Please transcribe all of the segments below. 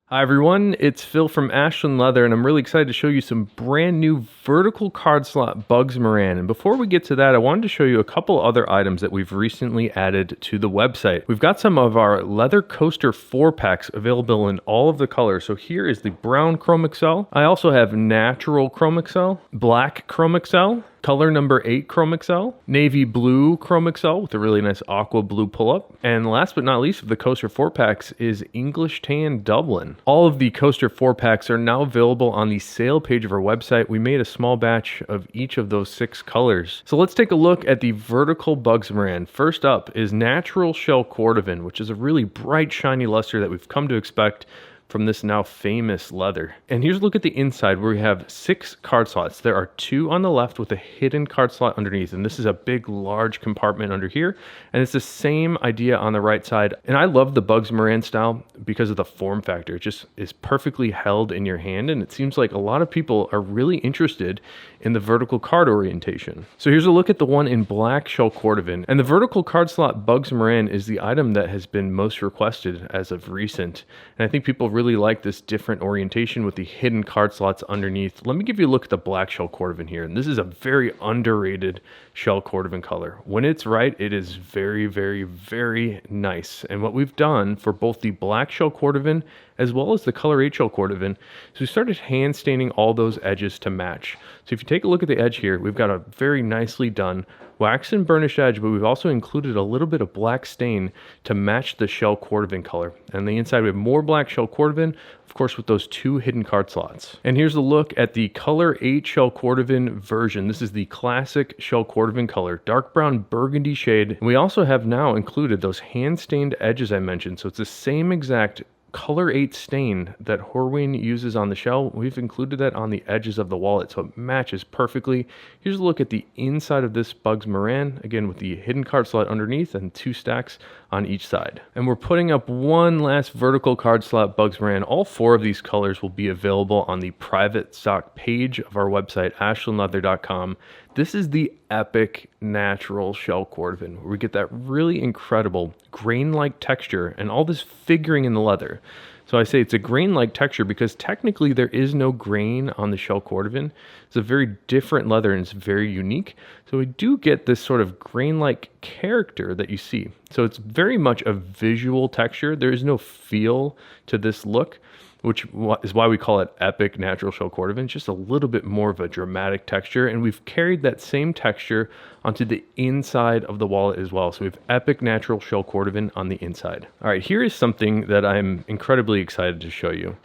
Hi everyone, it's Phil from Ashland Leather, and I'm really excited to show you some brand new vertical card slot Bugs Moran. And before we get to that, I wanted to show you a couple other items that we've recently added to the website. We've got some of our leather coaster 4-packs available in all of the colors. So here is the brown Chrome Excel. I also have natural Chrome Excel, black Chrome Excel, color number 8 Chrome Excel, navy blue Chrome Excel with a really nice aqua blue pull-up, and last but not least of the coaster 4-packs is English Tan Dublin. All of the coaster 4-packs are now available on the sale page of our website. We made a small batch of each of those 6 colors. So let's take a look at the vertical Bugs Moran. First up is natural shell cordovan, which is a really bright shiny luster that we've come to expect from this now famous leather. And here's a look at the inside where we have 6 card slots. There are 2 on the left with a hidden card slot underneath, and this is a big large compartment under here, and it's the same idea on the right side. And I love the Bugs Moran style because of the form factor. It just is perfectly held in your hand, and it seems like a lot of people are really interested in the vertical card orientation. So here's a look at the one in black shell cordovan, and the vertical card slot Bugs Moran is the item that has been most requested as of recent, and I think people really like this different orientation with the hidden card slots underneath. Let me give you a look at the black shell cordovan here, and this is a very underrated shell cordovan color. When it's right, it is very, very, very nice. And what we've done for both the black shell cordovan as well as the color 8 shell cordovan is we started hand staining all those edges to match. So if you take a look at the edge here, we've got a very nicely done wax and burnished edge, but we've also included a little bit of black stain to match the shell cordovan color. And on the inside, we have more black shell cordovan, of course, with those 2 hidden card slots. And here's a look at the color 8 shell cordovan version. This is the classic shell cordovan color, dark brown burgundy shade. And we also have now included those hand stained edges I mentioned. So it's the same exact color 8 stain that Horween uses on the shell. We've included that on the edges of the wallet, so it matches perfectly. Here's a look at the inside of this Bugs Moran, again with the hidden card slot underneath and 2 stacks on each side. And we're putting up one last vertical card slot Bugs Moran. All 4 of these colors will be available on the private stock page of our website, ashlandleather.com. This is the epic natural shell cordovan, where we get that really incredible grain-like texture and all this figuring in the leather. So I say it's a grain-like texture because technically there is no grain on the shell cordovan. It's a very different leather and it's very unique. So we do get this sort of grain-like character that you see. So it's very much a visual texture. There is no feel to this look, which is why we call it epic natural shell cordovan. It's just a little bit more of a dramatic texture, and we've carried that same texture onto the inside of the wallet as well. So we have epic natural shell cordovan on the inside. All right, here is something that I'm incredibly excited to show you.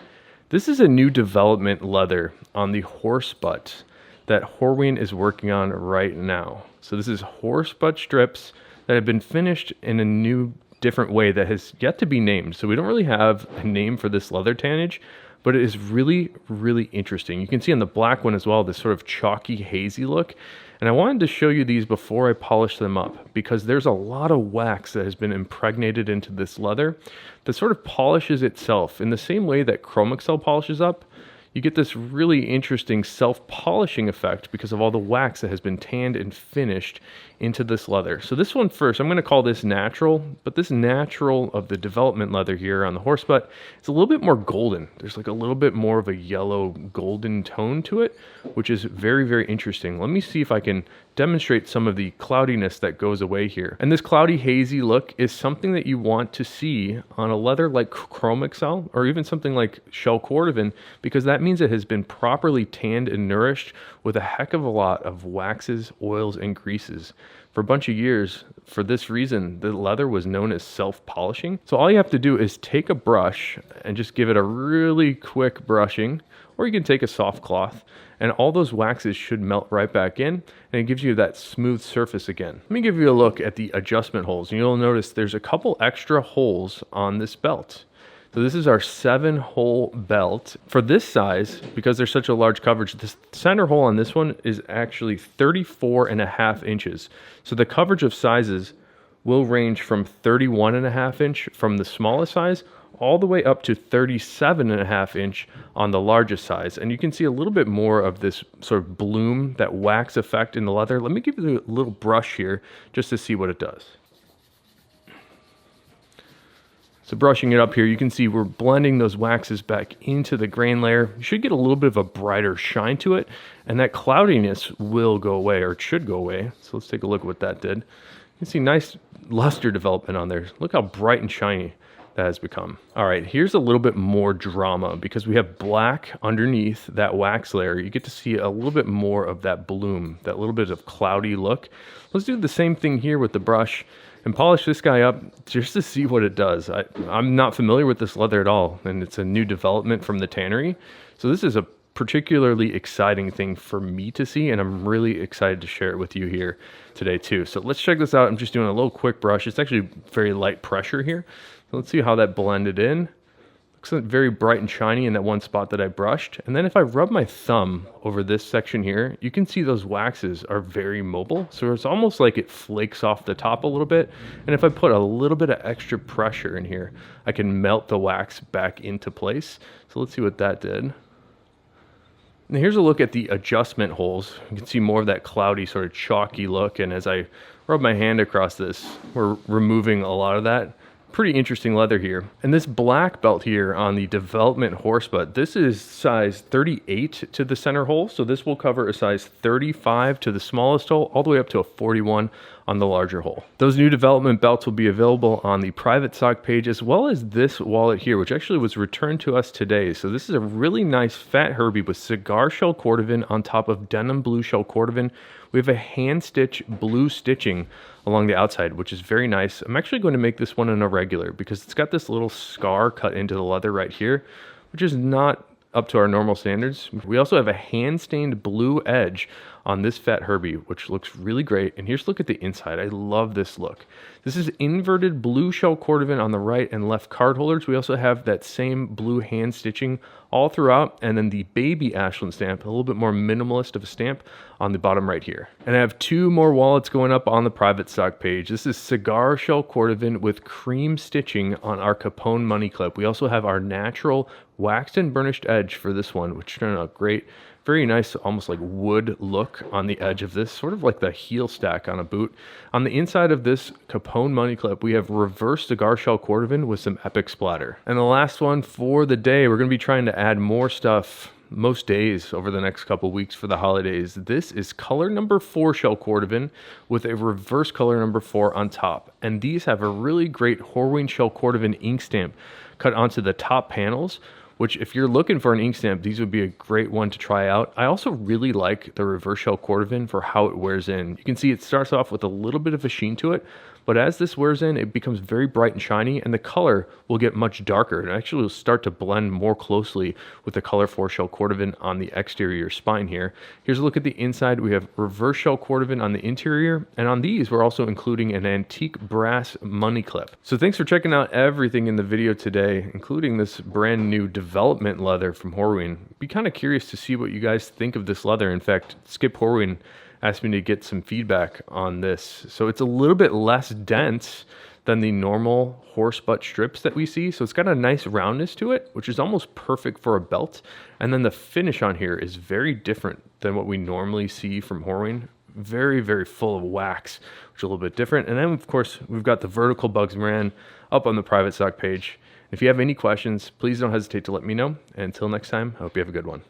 This is a new development leather on the horse butt that Horween is working on right now. So this is horse butt strips that have been finished in a new different way that has yet to be named. So we don't really have a name for this leather tannage, but it is really, really interesting. You can see on the black one as well, this sort of chalky, hazy look. And I wanted to show you these before I polish them up because there's a lot of wax that has been impregnated into this leather that sort of polishes itself in the same way that Chrome Excel polishes up. You get this really interesting self-polishing effect because of all the wax that has been tanned and finished into this leather. So this one first, I'm going to call this natural, but this natural of the development leather here on the horse butt, it's a little bit more golden. There's like a little bit more of a yellow golden tone to it, which is very, very interesting. Let me see if I can demonstrate some of the cloudiness that goes away here. And this cloudy, hazy look is something that you want to see on a leather like Chrome Excel or even something like shell cordovan, because that means it has been properly tanned and nourished with a heck of a lot of waxes, oils, and greases. For a bunch of years, for this reason, the leather was known as self-polishing. So all you have to do is take a brush and just give it a really quick brushing, or you can take a soft cloth, and all those waxes should melt right back in, and it gives you that smooth surface again. Let me give you a look at the adjustment holes, and you'll notice there's a couple extra holes on this belt. So this is our 7-hole belt. For this size, because there's such a large coverage, the center hole on this one is actually 34.5 inches. So the coverage of sizes will range from 31.5 inch from the smallest size all the way up to 37.5 inch on the largest size. And you can see a little bit more of this sort of bloom, that wax effect in the leather. Let me give you a little brush here just to see what it does. So brushing it up here, you can see we're blending those waxes back into the grain layer. You should get a little bit of a brighter shine to it, and that cloudiness will go away, or it should go away. So let's take a look at what that did. You can see nice luster development on there. Look how bright and shiny that has become. All right, here's a little bit more drama because we have black underneath that wax layer. You get to see a little bit more of that bloom, that little bit of cloudy look. Let's do the same thing here with the brush and polish this guy up just to see what it does. I'm not familiar with this leather at all, and it's a new development from the tannery. So this is a particularly exciting thing for me to see, and I'm really excited to share it with you here today too. So let's check this out. I'm just doing a little quick brush. It's actually very light pressure here. So let's see how that blended in. Looks very bright and shiny in that one spot that I brushed. And then if I rub my thumb over this section here, you can see those waxes are very mobile. So it's almost like it flakes off the top a little bit. And if I put a little bit of extra pressure in here, I can melt the wax back into place. So let's see what that did. And here's a look at the adjustment holes. You can see more of that cloudy sort of chalky look. And as I rub my hand across this, we're removing a lot of that. Pretty interesting leather here. And this black belt here on the development horse butt, this is size 38 to the center hole. So this will cover a size 35 to the smallest hole, all the way up to a 41 on the larger hole. Those new development belts will be available on the private stock page, as well as this wallet here, which actually was returned to us today. So this is a really nice fat Herbie with cigar shell cordovan on top of denim blue shell cordovan. We have a hand stitch blue stitching along the outside, which is very nice. I'm actually going to make this one an irregular because it's got this little scar cut into the leather right here, which is not up to our normal standards. We also have a hand stained blue edge on this fat Herbie, which looks really great. And here's a look at the inside. I love this look. This is inverted blue shell cordovan on the right and left card holders. We also have that same blue hand stitching all throughout, and then the baby Ashland stamp, a little bit more minimalist of a stamp on the bottom right here. And I have two more wallets going up on the private stock page. This is cigar shell cordovan with cream stitching on our Capone money clip. We also have our natural waxed and burnished edge for this one, which turned out great. Very nice, almost like wood look on the edge of this, sort of like the heel stack on a boot. On the inside of this Capone money clip, we have reverse cigar shell cordovan with some epic splatter. And the last one for the day, we're going to be trying to add more stuff most days over the next couple weeks for the holidays. This is color number 4 shell cordovan with a reverse color number 4 on top. And these have a really great Horween shell cordovan ink stamp cut onto the top panels, which if you're looking for an ink stamp, these would be a great one to try out. I also really like the reverse shell cordovan for how it wears in. You can see it starts off with a little bit of a sheen to it, but as this wears in, it becomes very bright and shiny, and the color will get much darker. And actually will start to blend more closely with the color 4 shell cordovan on the exterior spine here. Here's a look at the inside. We have reverse shell cordovan on the interior, and on these, we're also including an antique brass money clip. So thanks for checking out everything in the video today, including this brand new development leather from Horween. Be kind of curious to see what you guys think of this leather. In fact, Skip Horween asked me to get some feedback on this. So it's a little bit less dense than the normal horse butt strips that we see. So it's got a nice roundness to it, which is almost perfect for a belt. And then the finish on here is very different than what we normally see from Horween. Very, very full of wax, which is a little bit different. And then of course, we've got the vertical Bugs Moran up on the private stock page. If you have any questions, please don't hesitate to let me know. And until next time, I hope you have a good one.